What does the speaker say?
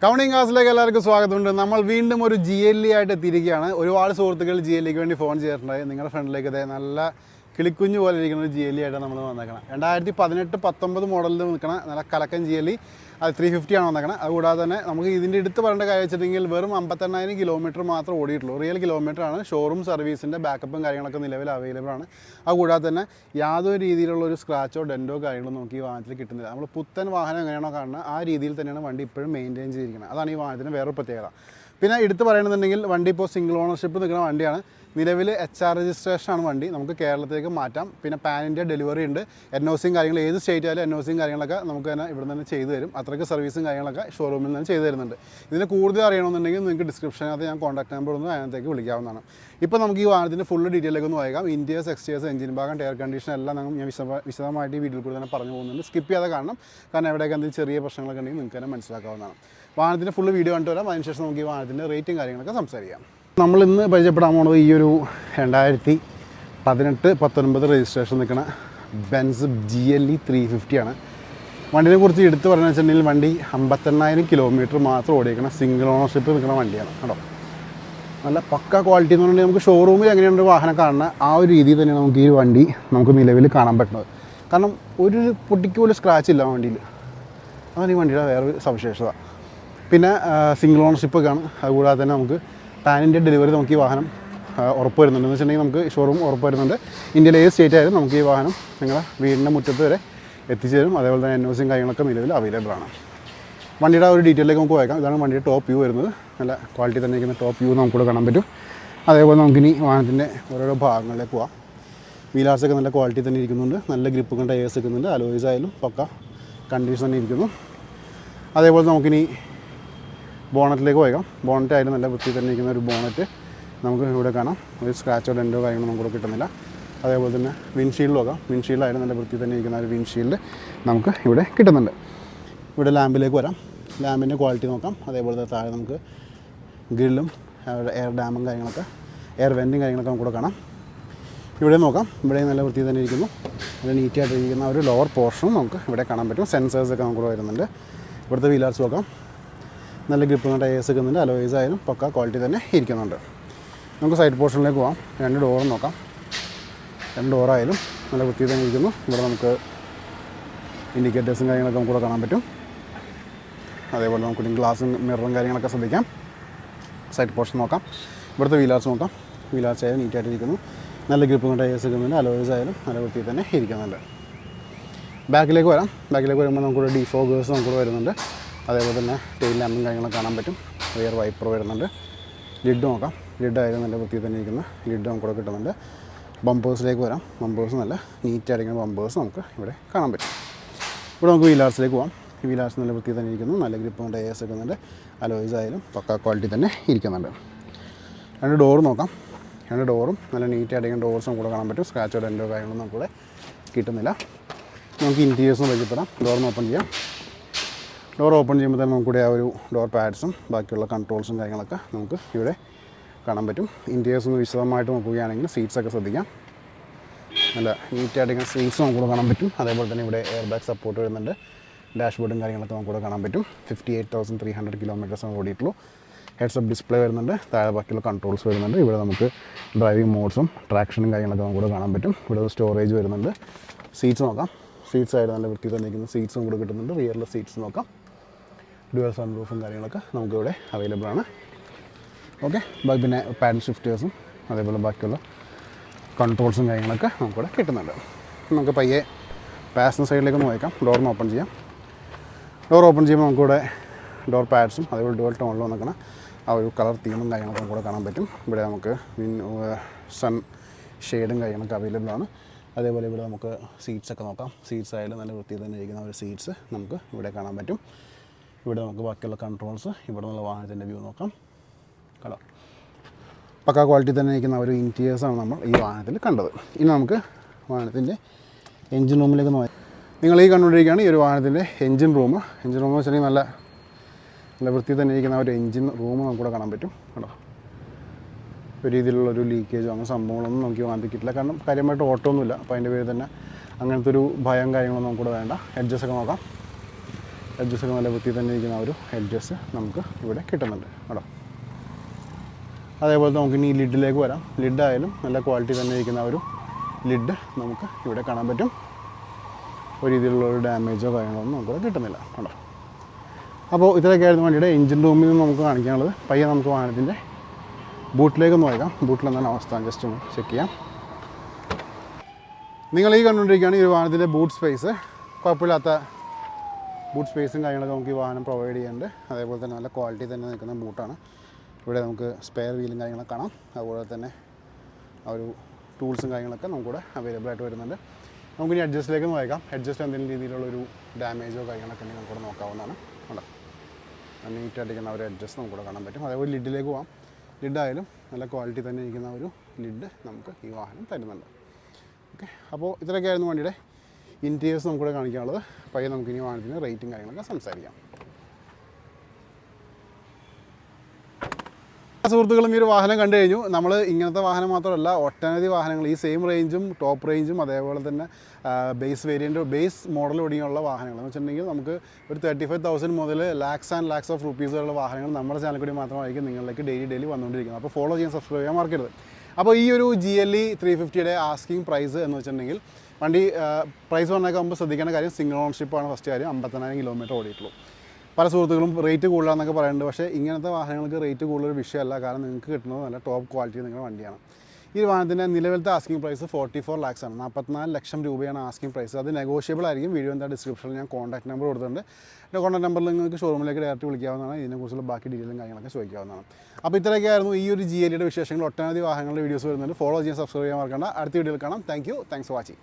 കൗണിംഗ് ക്ലാസ്സിലേക്ക് എല്ലാവർക്കും സ്വാഗതമുണ്ട്. നമ്മൾ വീണ്ടും ഒരു GLE ആയിട്ട് എത്തിയിരിക്കുകയാണ്. ഒരുപാട് സുഹൃത്തുക്കൾ GLEക്ക് വേണ്ടി ഫോൺ ചെയ്തിട്ടുണ്ടായി. നിങ്ങളുടെ ഫ്രണ്ടിലേക്ക് ഇതേ നല്ല കിളിക്കുഞ്ഞ് പോലെ ഇരിക്കുന്ന ഒരു GLE ആയിട്ടാണ് നമ്മൾ വന്നേക്കണം. 2018-19 മോഡലിൽ നിൽക്കണ നല്ല കലക്കൻ GLE, അത് 350 ആണ് വന്നേക്കണം. അതുകൂടാതെ തന്നെ നമുക്ക് ഇതിൻ്റെ എടുത്ത് പറയേണ്ട കാര്യം വെച്ചിട്ടുണ്ടെങ്കിൽ വെറും 58,000 കിലോമീറ്റർ മാത്രം ഓടിയിട്ടുള്ളൂ. റിയൽ കിലോമീറ്റർ ആണ്. ഷോറൂം സർവീസിൻ്റെ ബാക്കപ്പും കാര്യങ്ങളൊക്കെ നിലവിൽ അവൈലബിൾ ആണ്. അതുകൂടാതെ തന്നെ യാതൊരു രീതിയിലുള്ള ഒരു സ്ക്രാച്ചോ ഡെൻറ്റോ കാര്യങ്ങളോ നമുക്ക് ഈ വാഹനത്തിൽ കിട്ടുന്നില്ല. നമ്മൾ പുത്തൻ വാഹനം എങ്ങനെയാണോ കാണുന്നത് ആ രീതിയിൽ തന്നെയാണ് വണ്ടി ഇപ്പോഴും മെയിൻറ്റെയിൻ ചെയ്തിരിക്കുന്നത്. അതാണ് ഈ വാഹനത്തിന് വേറൊരു പ്രത്യേകത. പിന്നെ എടുത്ത് പറയണമെന്നുണ്ടെങ്കിൽ വണ്ടി ഇപ്പോൾ സിംഗിൾ ഓണർഷിപ്പ് നിൽക്കുന്ന വണ്ടിയാണ്. നിലവിൽ HR രജിസ്ട്രേഷനാണ് വണ്ടി. നമുക്ക് കേരളത്തിലേക്ക് മാറ്റാം. പിന്നെ പാൻ ഇന്ത്യ ഡെലിവറി ഉണ്ട്. NOCയും കാര്യങ്ങൾ ഏത് സ്റ്റേറ്റ് ആയാലും NOCയും കാര്യങ്ങളൊക്കെ നമുക്ക് തന്നെ ഇവിടെ നിന്ന് ചെയ്തു തരും. അത്രയ്ക്ക് സർവീസും കാര്യങ്ങളൊക്കെ ഷോറൂമിൽ നിന്ന് ചെയ്തു തരുന്നുണ്ട്. ഇതിന് കൂടുതൽ അറിയണമെന്നുണ്ടെങ്കിൽ നിങ്ങൾക്ക് ഡിസ്ക്രിപ്ഷനകത്ത് ഞാൻ കോൺടാക്ട് നമ്പർ ഒന്ന് അതിനകത്തേക്ക് വിളിക്കാവുന്നതാണ്. ഇപ്പോൾ നമുക്ക് ഈ വാഹനത്തിൻ്റെ ഫുൾ ഡീറ്റെയിലേക്ക് ഒന്ന് വായിക്കാം. ഇൻറ്റീരിയേഴ്സ്, എക്സ്റ്റീരിയേഴ്സ്, എഞ്ചിൻ ഭാഗം, ടയർ കണ്ടീഷൻ എല്ലാം ഞാൻ വിശദമായിട്ട് ഈ വീഡിയോയിൽ കൂടി തന്നെ പറഞ്ഞു പോകുന്നുണ്ട്. സ്കിപ്പ് ചെയ്യാതെ കാണണം. കാരണം എവിടെയൊക്കെ എന്തെങ്കിലും ചെറിയ പ്രശ്നങ്ങളൊക്കെ ഉണ്ടെങ്കിൽ നിങ്ങൾക്ക് തന്നെ മനസ്സിലാക്കാവുന്നതാണ്. വാഹനത്തിൻ്റെ ഫുൾ വീഡിയോ കണ്ടു വരാം. അതിനുശേഷം നമുക്ക് ഈ വാഹനത്തിൻ്റെ റേറ്റും കാര്യങ്ങളൊക്കെ സംസാരിക്കാം. നമ്മളിന്ന് പരിചയപ്പെടാൻ പോകുന്നത് ഈ ഒരു 2018-19 രജിസ്ട്രേഷൻ നിൽക്കുന്ന ബെൻസ് GLE 350 ആണ്. വണ്ടിനെ കുറിച്ച് എടുത്ത് പറഞ്ഞു വെച്ചിട്ടുണ്ടെങ്കിൽ വണ്ടി 58,000 കിലോമീറ്റർ മാത്രം ഓടിക്കുന്ന സിംഗിൾ ഓണർഷിപ്പ് നിൽക്കുന്ന വണ്ടിയാണ് കേട്ടോ. നല്ല പക്ക ക്വാളിറ്റി എന്ന് പറഞ്ഞാൽ നമുക്ക് ഷോറൂമിൽ എങ്ങനെയാണ് വാഹനം കാണുന്നത് ആ ഒരു രീതിയിൽ തന്നെയാണ് നമുക്ക് ഈ വണ്ടി നമുക്ക് നിലവിൽ കാണാൻ പറ്റുന്നത്. കാരണം ഒരു പൊട്ടിക്ക് പോലും സ്ക്രാച്ച് ഇല്ല വണ്ടിയിൽ. അതാണ് ഈ വണ്ടിയുടെ വേറൊരു സവിശേഷത. പിന്നെ സിംഗിൾ ഓണർഷിപ്പൊക്കെ ആണ്. അതുകൂടാതെ തന്നെ നമുക്ക് പാൻ ഇന്ത്യ ഡെലിവറി നമുക്ക് ഈ വാഹനം ഉറപ്പ് വരുന്നുണ്ട്. എന്ന് വെച്ചിട്ടുണ്ടെങ്കിൽ നമുക്ക് ഷോറൂം ഉറപ്പ് വരുന്നുണ്ട്. ഇന്ത്യയിലെ ഏത് സ്റ്റേറ്റ് ആയാലും നമുക്ക് ഈ വാഹനം നിങ്ങളുടെ വീടിൻ്റെ മുറ്റത്ത് വരെ എത്തിച്ചു തരും. അതേപോലെ തന്നെ NOCയും കാര്യങ്ങളൊക്കെ നിലവിൽ അവൈലബിൾ ആണ്. വണ്ടിയുടെ ഒരു ഡീറ്റെയിലേക്ക് നമുക്ക് പോയേക്കാം. ഇതാണ് വണ്ടിയുടെ ടോപ്പ് വ്യൂ വരുന്നത്. നല്ല ക്വാളിറ്റി തന്നെ ഇരിക്കുന്ന ടോപ്പ് വ്യൂ നമുക്കിവിടെ കാണാൻ പറ്റും. അതേപോലെ നമുക്കിനി വാഹനത്തിൻ്റെ ഓരോരോ ഭാഗങ്ങളിലേക്ക് പോകാം. വീലാർസൊക്കെ നല്ല ക്വാളിറ്റി തന്നെ ഇരിക്കുന്നുണ്ട്. നല്ല ഗ്രിപ്പൊക്കെ ടയേഴ്സ് നിൽക്കുന്നുണ്ട്. അലോയ്സ് ആയാലും പക്ക കണ്ടീഷൻ തന്നെ ഇരിക്കുന്നു. അതേപോലെ നമുക്കിനി ബോണറ്റിലേക്ക് പോയേക്കാം. ബോണറ്റ് ആയാലും നല്ല വൃത്തി തന്നെ ഇരിക്കുന്ന ഒരു ബോണറ്റ് നമുക്ക് ഇവിടെ കാണാം. ഒരു സ്ക്രാച്ചോ ഡെൻറ്റോ കാര്യങ്ങളോ നമുക്കിവിടെ കിട്ടുന്നില്ല. അതേപോലെ തന്നെ വിൻഷീൽഡ് നോക്കാം. വിൻഷീൽഡായാലും നല്ല വൃത്തി തന്നെ ഇരിക്കുന്ന ഒരു വിൻഷീൽഡ് നമുക്ക് ഇവിടെ കിട്ടുന്നുണ്ട്. ഇവിടെ ലാമ്പിലേക്ക് വരാം. ലാമ്പിൻ്റെ ക്വാളിറ്റി നോക്കാം. അതേപോലെ തന്നെ താഴെ നമുക്ക് ഗ്രില്ലും എയർ ഡാമും കാര്യങ്ങളൊക്കെ എയർ വെൻറ്റും കാര്യങ്ങളൊക്കെ നമുക്കിവിടെ കാണാം. ഇവിടെ നോക്കാം. ഇവിടെ നല്ല വൃത്തി തന്നെ ഇരിക്കുന്നു. നല്ല നീറ്റായിട്ടിരിക്കുന്ന ഒരു ലോവർ പോർഷനും നമുക്ക് ഇവിടെ കാണാൻ പറ്റും. സെൻസേഴ്സൊക്കെ നമുക്കിവിടെ വരുന്നുണ്ട്. ഇവിടുത്തെ വീലാർസ് നോക്കാം. നല്ല ഗ്രിപ്പ് ടയേഴ്സ് വെക്കുന്നുണ്ട്. അലോയ്സ് ആയാലും പക്ക ക്വാളിറ്റി തന്നെ ഇരിക്കുന്നുണ്ട്. നമുക്ക് സൈഡ് പോർഷനിലേക്ക് പോകാം. 2 ഡോറും നോക്കാം. 2 ഡോറായാലും നല്ല വൃത്തി തന്നെ ഇരിക്കുന്നു. ഇവിടെ നമുക്ക് ഇൻഡിക്കേറ്റേഴ്സും കാര്യങ്ങളൊക്കെ നമുക്കിവിടെ കാണാൻ പറ്റും. അതേപോലെ നമുക്ക് ഗ്ലാസും മിററും കാര്യങ്ങളൊക്കെ ശ്രദ്ധിക്കാം. സൈഡ് പോർഷൻ നോക്കാം. ഇവിടുത്തെ വീലാർസ് നോക്കാം. വീലാർസ് ആയാലും നീറ്റായിട്ടിരിക്കുന്നു. നല്ല ഗ്രിപ്പ് ടയേഴ്സ് വെക്കുന്നുണ്ട്. അലോയ്സ് ആയാലും നല്ല വൃത്തി തന്നെ ഇരിക്കുന്നുണ്ട്. ബാക്കിലേക്ക് വരാം. ബാക്കിലേക്ക് വരുമ്പോൾ നമുക്കിവിടെ ഡിഫോഗേഴ്സ് നമുക്കിവിടെ വരുന്നുണ്ട്. അതേപോലെ തന്നെ ടെയിൽ ലാമ്പും കാര്യങ്ങളൊക്കെ കാണാൻ പറ്റും. റിയർ വൈപ്പർ വരുന്നുണ്ട്. ലിഡ് നോക്കാം. ലിഡായാലും നല്ല വൃത്തി തന്നെ ഇരിക്കുന്ന ലിഡ് നമുക്കിവിടെ കിട്ടുന്നുണ്ട്. ബമ്പേഴ്സിലേക്ക് വരാം. ബമ്പേഴ്സ് നല്ല നീറ്റായിരിക്കുന്ന ബമ്പേഴ്സ് നമുക്ക് ഇവിടെ കാണാൻ പറ്റും. ഇവിടെ നമുക്ക് വീലാർസിലേക്ക് പോകാം. വീലാർസ് നല്ല വൃത്തി തന്നെ ഇരിക്കുന്നു. നല്ല ഗ്രിപ്പ് ടയേഴ്സ് വെക്കുന്നുണ്ട്. അലോയ്സ് ആയാലും പക്ക ക്വാളിറ്റി തന്നെ ഇരിക്കുന്നുണ്ട്. 2 ഡോറ് നോക്കാം. 2 ഡോറും നല്ല നീറ്റായിരിക്കുന്ന ഡോർസ് നമുക്കിവിടെ കാണാൻ പറ്റും. സ്ക്രാച്ചോ ഡെൻറ്റോ കാര്യങ്ങളൊന്നും നമുക്കിവിടെ കിട്ടുന്നില്ല. നമുക്ക് ഇൻറ്റീരിയേഴ്സും പരിചയപ്പെടാം. ഡോറിന് ഓപ്പൺ ചെയ്യാം. ഡോർ ഓപ്പൺ ചെയ്യുമ്പോൾ തന്നെ നമുക്കിവിടെ ആ ഒരു ഡോർ പാഡ്സും ബാക്കിയുള്ള കൺട്രോൾസും കാര്യങ്ങളൊക്കെ നമുക്ക് ഇവിടെ കാണാൻ പറ്റും. ഇൻറ്റീരിയേഴ്സ് ഒന്ന് വിശദമായിട്ട് നോക്കുകയാണെങ്കിൽ സീറ്റ്സൊക്കെ ശ്രദ്ധിക്കാം. നല്ല നീറ്റായിട്ട് സീറ്റ്സ് നമുക്കിവിടെ കാണാൻ പറ്റും. അതേപോലെ തന്നെ ഇവിടെ എയർ ബാഗ് സപ്പോർട്ട് വരുന്നുണ്ട്. ഡാഷ്ബോർഡും കാര്യങ്ങളൊക്കെ നമുക്കിവിടെ കാണാൻ പറ്റും. 58,300 കിലോമീറ്റേഴ്സ് ഓടിയിട്ടുള്ളൂ. ഹെഡ്സപ്പ് ഡിസ്പ്ലേ വരുന്നുണ്ട്. താഴെ ബാക്കിയുള്ള കൺട്രോൾസ് വരുന്നുണ്ട്. ഇവിടെ നമുക്ക് ഡ്രൈവിംഗ് മോഡ്സും ട്രാക്ഷനും കാര്യങ്ങളൊക്കെ നമുക്കിവിടെ കാണാൻ പറ്റും. ഇവിടെ സ്റ്റോറേജ് വരുന്നുണ്ട്. സീറ്റ്സ് നോക്കാം. സീറ്റ്സ് ആയിട്ട് നല്ല വൃത്തി തന്നെ ഇരിക്കുന്ന സീറ്റ്സ് നമുക്ക് കിട്ടുന്നുണ്ട്. റിയറിലെ സീറ്റ്സ് നോക്കാം. ഡ്യുവൽ സൺറൂഫും കാര്യങ്ങളൊക്കെ നമുക്കിവിടെ അവൈലബിൾ ആണ്. ഓക്കെ. പിന്നെ പാഡൽ ഷിഫ്റ്റേഴ്സും അതേപോലെ ബാക്കിയുള്ള കൺട്രോൾസും കാര്യങ്ങളൊക്കെ നമുക്കിവിടെ കിട്ടുന്നുണ്ട്. നമുക്ക് പയ്യെ പാസഞ്ചർ സൈഡിലേക്ക് ഒന്ന് വായിക്കാം. ഡോറിന് ഓപ്പൺ ചെയ്യാം. ഡോർ ഓപ്പൺ ചെയ്യുമ്പോൾ നമുക്കിവിടെ ഡോർ പാഡ്സും അതേപോലെ ഡുവൽ ടോണിൽ വന്നിരിക്കുന്ന ആ ഒരു കളർ തീമും കാര്യങ്ങളൊക്കെ നമുക്കിവിടെ കാണാൻ പറ്റും. ഇവിടെ നമുക്ക് സൺ ഷെയ്ഡും കാര്യങ്ങളൊക്കെ അവൈലബിൾ ആണ്. അതേപോലെ ഇവിടെ നമുക്ക് സീറ്റ്സൊക്കെ നോക്കാം. സീറ്റ്സ് ആയാലും നല്ല വൃത്തി തന്നെ ഇരിക്കുന്ന ഒരു സീറ്റ്സ് നമുക്ക് ഇവിടെ കാണാൻ പറ്റും. ഇവിടെ നമുക്ക് ബാക്കിയുള്ള കൺട്രോൾസ് ഇവിടെ നിന്നുള്ള വാഹനത്തിൻ്റെ വ്യൂ നോക്കാം. കേട്ടോ, പക്ക ക്വാളിറ്റി തന്നെ ഇരിക്കുന്ന ഒരു ഇൻറ്റീരിയേഴ്സാണ് നമ്മൾ ഈ വാഹനത്തിൽ കണ്ടത്. ഇനി നമുക്ക് വാഹനത്തിൻ്റെ എൻജിൻ റൂമിലേക്ക് നോക്കാം. നിങ്ങൾ ഈ കണ്ടുകൊണ്ടിരിക്കുകയാണ് ഈ ഒരു വാഹനത്തിൻ്റെ എൻജിൻ റൂം. എൻജിൻ റൂം വെച്ചിട്ടുണ്ടെങ്കിൽ നല്ല വൃത്തി തന്നെ ഇരിക്കുന്ന ഒരു എൻജിൻ റൂം നമുക്കിവിടെ കാണാൻ പറ്റും. കേട്ടോ, ഒരു രീതിയിലുള്ളൊരു ലീക്കേജോ അങ്ങനെ സംഭവങ്ങളൊന്നും നമുക്ക് വാങ്ങി കിട്ടില്ല. കാരണം കാര്യമായിട്ട് ഓട്ടമൊന്നുമില്ല. അപ്പോൾ അതിൻ്റെ പേര് തന്നെ അങ്ങനത്തെ ഒരു ഭയം കാര്യങ്ങളൊന്നും നമുക്കിവിടെ വേണ്ട. എഡ്ജസൊക്കെ നോക്കാം. എഡ്ജസൊക്കെ നല്ല വൃത്തി തന്നെ ഇരിക്കുന്ന ഒരു എഡ്ജസ് നമുക്ക് ഇവിടെ കിട്ടുന്നുണ്ട് കേട്ടോ. അതേപോലെ നമുക്ക് ഇനി ലിഡിലേക്ക് വരാം. ലിഡായാലും നല്ല ക്വാളിറ്റി തന്നെ ഇരിക്കുന്ന ഒരു ലിഡ് നമുക്ക് ഇവിടെ കാണാൻ പറ്റും. ഒരു രീതിയിലുള്ള ഒരു ഡാമേജോ കാര്യങ്ങളൊന്നും നമുക്കിവിടെ കിട്ടുന്നില്ല കേട്ടോ. അപ്പോൾ ഇത്രയൊക്കെയായിരുന്നു വണ്ടിയുടെ എഞ്ചിൻ റൂമിൽ നിന്ന് നമുക്ക് കാണിക്കാനുള്ളത്. പയ്യെ നമുക്ക് വാഹനത്തിൻ്റെ ബൂട്ടിലേക്ക് നോക്കാം. ബൂട്ടിലെന്താണ് അവസ്ഥ ജസ്റ്റ് ഒന്ന് ചെക്ക് ചെയ്യാം. നിങ്ങൾ ഈ കണ്ടുകൊണ്ടിരിക്കുകയാണ് ഈ ഒരു വാഹനത്തിൻ്റെ ബൂട്ട് സ്പേസ്. കുഴപ്പമില്ലാത്ത ബൂട്ട് സ്പേസും കാര്യങ്ങളൊക്കെ നമുക്ക് ഈ വാഹനം പ്രൊവൈഡ് ചെയ്യുന്നുണ്ട്. അതേപോലെ തന്നെ നല്ല ക്വാളിറ്റി തന്നെ നിൽക്കുന്ന ബൂട്ടാണ്. ഇവിടെ നമുക്ക് സ്പെയർ വീലും കാര്യങ്ങളൊക്കെ കാണാം. അതുപോലെ തന്നെ ആ ഒരു ടൂൾസും കാര്യങ്ങളൊക്കെ നമുക്കിവിടെ അവൈലബിൾ ആയിട്ട് വരുന്നുണ്ട്. നമുക്കിനി അഡ്ജസ്റ്റിലേക്ക് നോക്കാം. അഡ്ജസ്റ്റ് എന്തെങ്കിലും രീതിയിലുള്ളൊരു ഡാമേജോ കാര്യങ്ങളൊക്കെ ഉണ്ടെങ്കിൽ നമുക്കിവിടെ നോക്കാവുന്നതാണ്. ഉണ്ടോ, നീറ്റായിട്ടിരിക്കുന്ന ഒരു അഡ്ജസ്റ്റ് നമുക്കിവിടെ കാണാൻ പറ്റും. അതേപോലെ ലിഡിലേക്ക് പോകാം. ലിഡായാലും നല്ല ക്വാളിറ്റി തന്നെ ഇരിക്കുന്ന ഒരു ലിഡ് നമുക്ക് ഈ വാഹനം തരുന്നുണ്ട്. ഓക്കെ, അപ്പോൾ ഇത്രയൊക്കെയായിരുന്നു വണ്ടിയുടെ ഇൻറ്റീരിയേഴ്സ് നമുക്കിവിടെ കാണിക്കാനുള്ളത്. പയ്യെ നമുക്കിനി വാഹനത്തിന് റേറ്റും കാര്യങ്ങളൊക്കെ സംസാരിക്കാം. സുഹൃത്തുക്കളും ഈ ഒരു വാഹനം കണ്ടു കഴിഞ്ഞു. നമ്മൾ ഇങ്ങനത്തെ വാഹനം മാത്രമല്ല, ഒട്ടനവധി വാഹനങ്ങൾ ഈ സെയിം റേഞ്ചും ടോപ്പ് റേഞ്ചും അതേപോലെ തന്നെ ബേസ് വേരിയൻ്റ് ബേസ് മോഡൽ ഒടിയുള്ള വാഹനങ്ങൾ എന്ന് വെച്ചിട്ടുണ്ടെങ്കിൽ നമുക്ക് ഒരു 35,000 മുതൽ ലാക്സ് ആൻഡ് ലാക്സ് ഓഫ് റുപ്പീസുള്ള വാഹനങ്ങൾ നമ്മുടെ ചാനൽ കൂടി മാത്രമായിരിക്കും നിങ്ങളിലേക്ക് ഡെയിലി വന്നുകൊണ്ടിരിക്കുന്നത്. അപ്പോൾ ഫോളോ ചെയ്യാൻ, സബ്സ്ക്രൈബ് ചെയ്യാൻ മറക്കരുത്. അപ്പോൾ ഈ ഒരു GLE 350യുടെ ആസ്കിങ് പ്രൈസ് എന്ന് വെച്ചിട്ടുണ്ടെങ്കിൽ വണ്ടി പ്രൈസ് പറഞ്ഞേക്കാകുമ്പോൾ ശ്രദ്ധിക്കേണ്ട കാര്യം സിംഗിൾ ഓണർഷിപ്പാണ്. ഫസ്റ്റ് കാര്യം 59,000 കിലോമീറ്റർ ഓടിയിട്ടുള്ളൂ. പല സുഹൃത്തുക്കളും റേറ്റ് കൂടുതലാണെന്നൊക്കെ പറയുന്നുണ്ട്. പക്ഷേ ഇങ്ങനത്തെ വാഹനങ്ങൾക്ക് റേറ്റ് കൂടുതലൊരു വിഷയമല്ല. കാരണം നിങ്ങൾക്ക് കിട്ടുന്നത് നല്ല ടോപ്പ് ക്വാളിറ്റി നിങ്ങളുടെ വണ്ടിയാണ്. ഈ വാഹനത്തിൻ്റെ നിലവിലത്തെ ആസ്കിങ് പ്രൈസ് 44 lakhs ആണ്. 44 ലക്ഷം രൂപയാണ് ആസ്കിങ് പ്രൈസ്. അത് നെഗോഷ്യബിൾ ആയിരിക്കും. വീഡിയോ എന്താ ഡിസ്ക്രിപ്ഷനിൽ ഞാൻ കോൺടാക്ട് നമ്പർ കൊടുത്തിട്ടുണ്ട്. എൻ്റെ കോൺടാക്ട് നമ്പറിൽ നിങ്ങൾക്ക് ഷോറൂമിലേക്ക് ഡയറക്റ്റ് വിളിക്കാവുന്നതാണ്. ഇതിനെക്കുറിച്ചുള്ള ബാക്കി ഡീറ്റെയിലും കാര്യങ്ങളൊക്കെ ചോദിക്കാവുന്നതാണ്. അപ്പോൾ ഇത്രയൊക്കെയായിരുന്നു ഈ ഒരു GLEയുടെ വിശേഷങ്ങൾ. ഒട്ടനവധി വാഹനങ്ങളുടെ വീഡിയോസ് വരുന്നുണ്ട്. ഫോളോ ചെയ്യാൻ, സബ്സ്ക്രൈബ് ചെയ്യാൻ മറക്കണ്ട. അടുത്ത വീഡിയോയിൽ കാണാം. Thanks for watching.